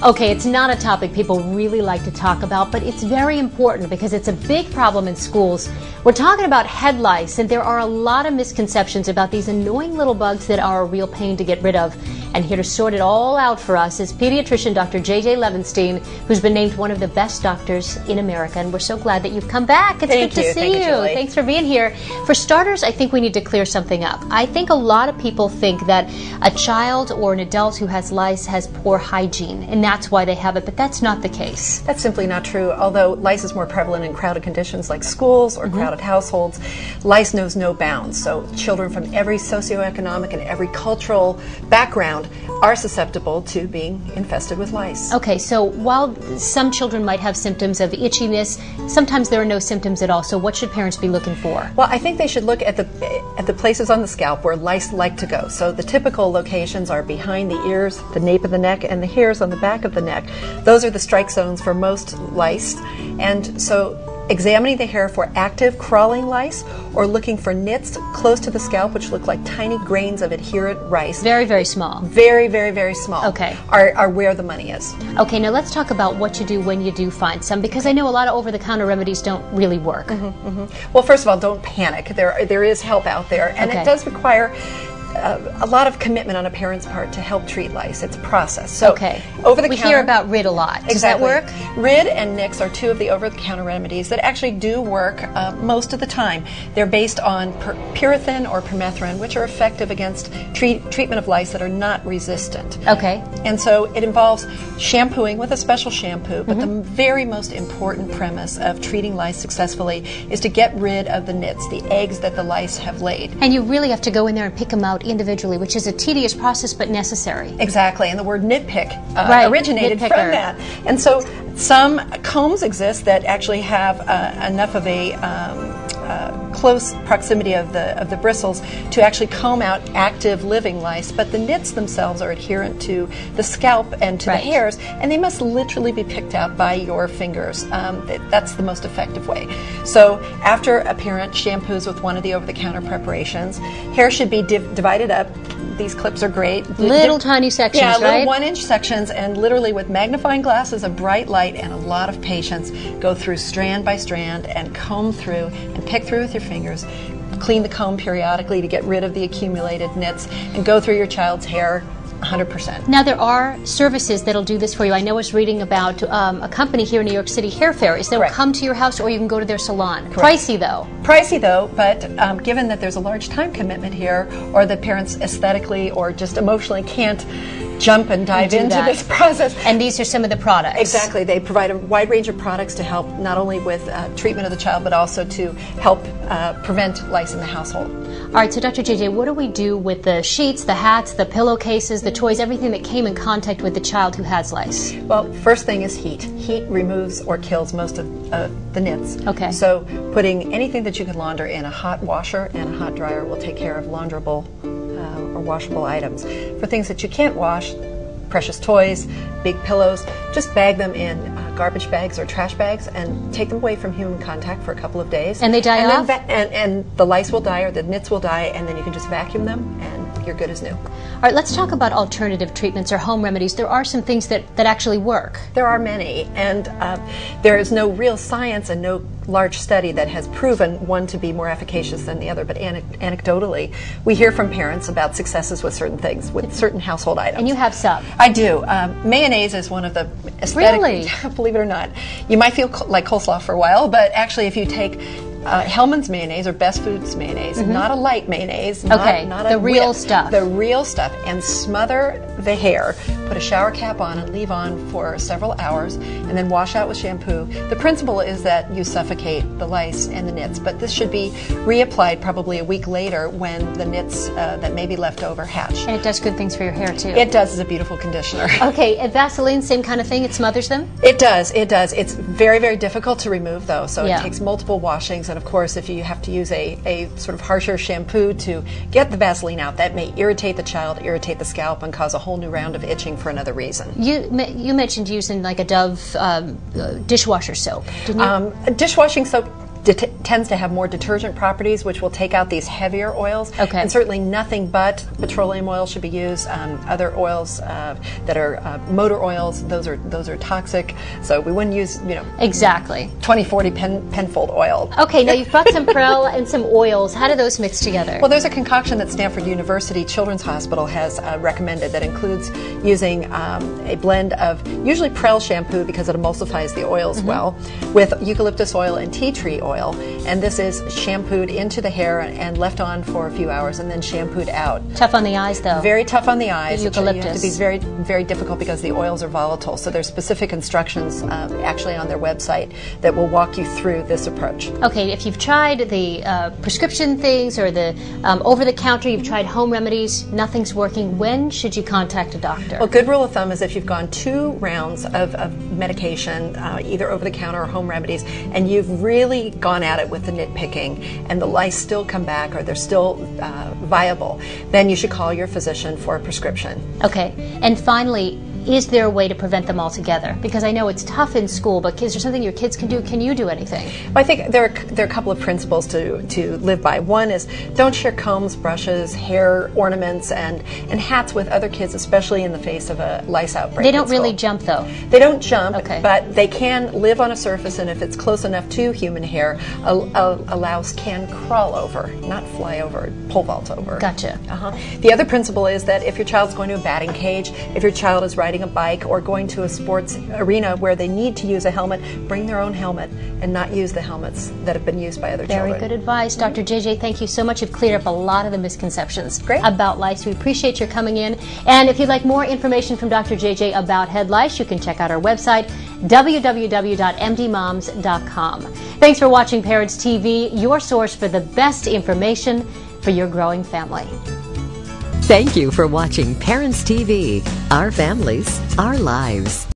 Okay, it's not a topic people really like to talk about, but it's very important because it's a big problem in schools. We're talking about head lice, and there are a lot of misconceptions about these annoying little bugs that are a real pain to get rid of. And here to sort it all out for us is pediatrician Dr. J.J. Levenstein, who's been named one of the best doctors in America. And we're so glad that you've come back. It's good to see you. Thanks for being here. For starters, I think we need to clear something up. I think a lot of people think that a child or an adult who has lice has poor hygiene, and that's why they have it, but that's not the case. That's simply not true. Although lice is more prevalent in crowded conditions like schools or crowded households, lice knows no bounds. So children from every socioeconomic and every cultural background are susceptible to being infested with lice. Okay, so while some children might have symptoms of itchiness, sometimes there are no symptoms at all. So what should parents be looking for? Well, I think they should look at the places on the scalp where lice like to go. So the typical locations are behind the ears, the nape of the neck, and the hairs on the back of the neck. Those are the strike zones for most lice. And so examining the hair for active crawling lice or looking for nits close to the scalp, which look like tiny grains of adherent rice. Very, very small. Very, very, very small. Okay. Are where the money is. Okay, now let's talk about what you do when you do find some, because I know a lot of over-the-counter remedies don't really work. Well, first of all, don't panic. There is help out there, and it does require a lot of commitment on a parent's part to help treat lice. It's a process. So we hear about RID a lot. Does that work? RID and Nix are two of the over-the-counter remedies that actually do work most of the time. They're based on pyrethrin or permethrin, which are effective against treatment of lice that are not resistant. Okay. And so it involves shampooing with a special shampoo, but the very most important premise of treating lice successfully is to get rid of the nits, the eggs that the lice have laid. And you really have to go in there and pick them out individually, which is a tedious process but necessary. Exactly, and the word nitpick originated from that. And so some combs exist that actually have enough of a close proximity of the bristles to actually comb out active living lice, but the nits themselves are adherent to the scalp and to the hairs, and they must literally be picked out by your fingers. That's the most effective way. So after a parent shampoos with one of the over-the-counter preparations, hair should be divided up. These clips are great. Little tiny sections, right? Yeah, little 1-inch sections, and literally with magnifying glasses of bright light and a lot of patience, go through strand by strand and comb through and pick through with your fingers. Clean the comb periodically to get rid of the accumulated nits and go through your child's hair 100%. Now there are services that'll do this for you. I know I was reading about a company here in New York City, Hair Fairies. They'll come to your house or you can go to their salon. Pricey though. Pricey though, but given that there's a large time commitment here, or the parents aesthetically or just emotionally can't jump and dive into this process. And these are some of the products. Exactly. They provide a wide range of products to help not only with treatment of the child, but also to help prevent lice in the household. All right, so Dr. JJ, what do we do with the sheets, the hats, the pillowcases, the toys, everything that came in contact with the child who has lice? Well, first thing is heat. Heat removes or kills most of the nits. Okay. So putting anything that you can launder in a hot washer and a hot dryer will take care of launderable or washable items. For things that you can't wash, precious toys, big pillows, just bag them in garbage bags or trash bags and take them away from human contact for a couple of days. And they die off? And the lice will die or the nits will die, and then you can just vacuum them and you're good as new. All right, let's talk about alternative treatments or home remedies. There are some things that actually work. There are many, and there is no real science and no large study that has proven one to be more efficacious than the other, but anecdotally, we hear from parents about successes with certain things, with certain household items. And you have some. I do. Mayonnaise is one of the aesthetic, really? Believe it or not. You might feel like coleslaw for a while, but actually if you take Hellman's mayonnaise or Best Foods mayonnaise, not a light mayonnaise, not the real stuff. The real stuff, and smother the hair, put a shower cap on and leave on for several hours, and then wash out with shampoo. The principle is that you suffocate the lice and the nits, but this should be reapplied probably a week later when the nits that may be left over hatch. And it does good things for your hair too. It does as a beautiful conditioner. Okay, and Vaseline, same kind of thing, it smothers them? It does, it does. It's very, very difficult to remove though, so it takes multiple washings. And of course, if you have to use a sort of harsher shampoo to get the Vaseline out, that may irritate the child, irritate the scalp, and cause a whole new round of itching for another reason. You mentioned using like a Dove dishwasher soap, didn't you? Dishwashing soap tends to have more detergent properties, which will take out these heavier oils. Okay. And certainly nothing but petroleum oil should be used. Other oils that are motor oils, those are toxic. So we wouldn't use, exactly 20-40 penfold oil. Okay, now you've brought some Prel and some oils. How do those mix together? Well, there's a concoction that Stanford University Children's Hospital has recommended that includes using a blend of usually Prel shampoo because it emulsifies the oils well, with eucalyptus oil and tea tree oil. And this is shampooed into the hair and left on for a few hours and then shampooed out. Tough on the eyes, though. Very tough on the eyes. The eucalyptus. You have to be very, very difficult because the oils are volatile. So there's specific instructions actually on their website that will walk you through this approach. Okay, if you've tried the prescription things or the over-the-counter, you've tried home remedies, nothing's working, when should you contact a doctor? Well, good rule of thumb is if you've gone 2 rounds of medication, either over-the-counter or home remedies, and you've really gone at it with the nitpicking and the lice still come back or they're still viable, then you should call your physician for a prescription. Okay, and finally, is there a way to prevent them altogether? Because I know it's tough in school, but is there something your kids can do? Can you do anything? Well, I think there are a couple of principles to live by. One is don't share combs, brushes, hair ornaments, and hats with other kids, especially in the face of a lice outbreak. They don't really jump, though. They don't jump, okay, but they can live on a surface, and if it's close enough to human hair, a louse can crawl over, not fly over, pole vault over. Gotcha. The other principle is that if your child's going to a batting cage, if your child is riding a bike or going to a sports arena where they need to use a helmet, bring their own helmet and not use the helmets that have been used by other children. Very good advice. Dr. JJ, thank you so much. You've cleared up a lot of the misconceptions about lice. We appreciate your coming in. And if you'd like more information from Dr. JJ about head lice, you can check out our website, www.mdmoms.com. Thanks for watching Parents TV, your source for the best information for your growing family. Thank you for watching Parents TV, our families, our lives.